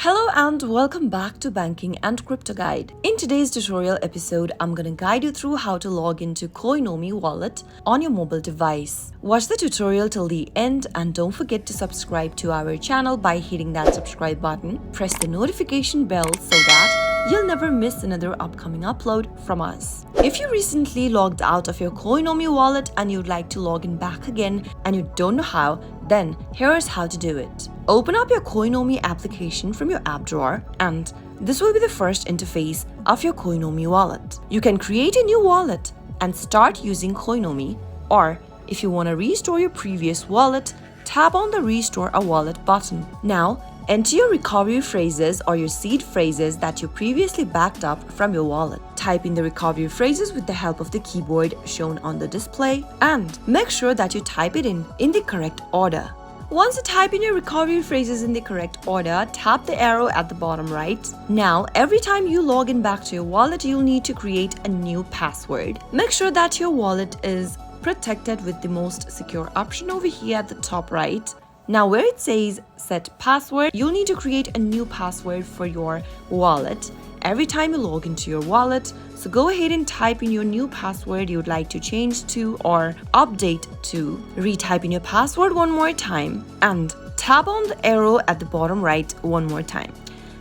Hello and welcome back to Banking and Crypto Guide. In today's tutorial episode, I'm gonna guide you through how to log into Coinomi wallet on your mobile device. Watch the tutorial till the end and don't forget to subscribe to our channel by hitting that subscribe button. Press the notification bell so that you'll never miss another upcoming upload from us. If you recently logged out of your Coinomi wallet and you'd like to log in back again and you don't know how, then here's how to do it. Open up your Coinomi application from your app drawer and this will be the first interface of your Coinomi wallet. You can create a new wallet and start using Coinomi, or if you want to restore your previous wallet, tap on the Restore a Wallet button. Now, enter your recovery phrases or your seed phrases that you previously backed up from your wallet. Type in the recovery phrases with the help of the keyboard shown on the display and make sure that you type it in the correct order. Once you type in your recovery phrases in the correct order, tap the arrow at the bottom right. Now, every time you log in back to your wallet, you'll need to create a new password. Make sure that your wallet is protected with the most secure option over here at the top right. Now where it says set password, you'll need to create a new password for your wallet every time you log into your wallet. So go ahead and type in your new password you'd like to change to or update to. Retype in your password one more time and tap on the arrow at the bottom right one more time.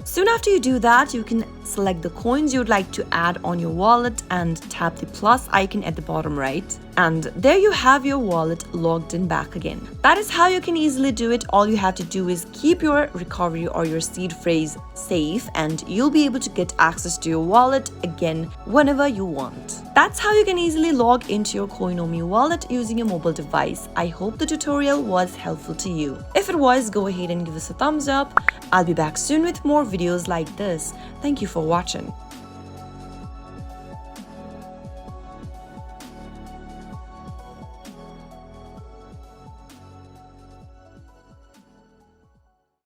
Soon after you do that, you can select the coins you'd like to add on your wallet and tap the plus icon at the bottom right. And there you have your wallet logged in back again. That is how you can easily do it. All you have to do is keep your recovery or your seed phrase safe and you'll be able to get access to your wallet again whenever you want. That's how you can easily log into your Coinomi wallet using a mobile device. I hope the tutorial was helpful to you. If it was, go ahead and give us a thumbs up. I'll be back soon with more videos like this. Thank you for watching.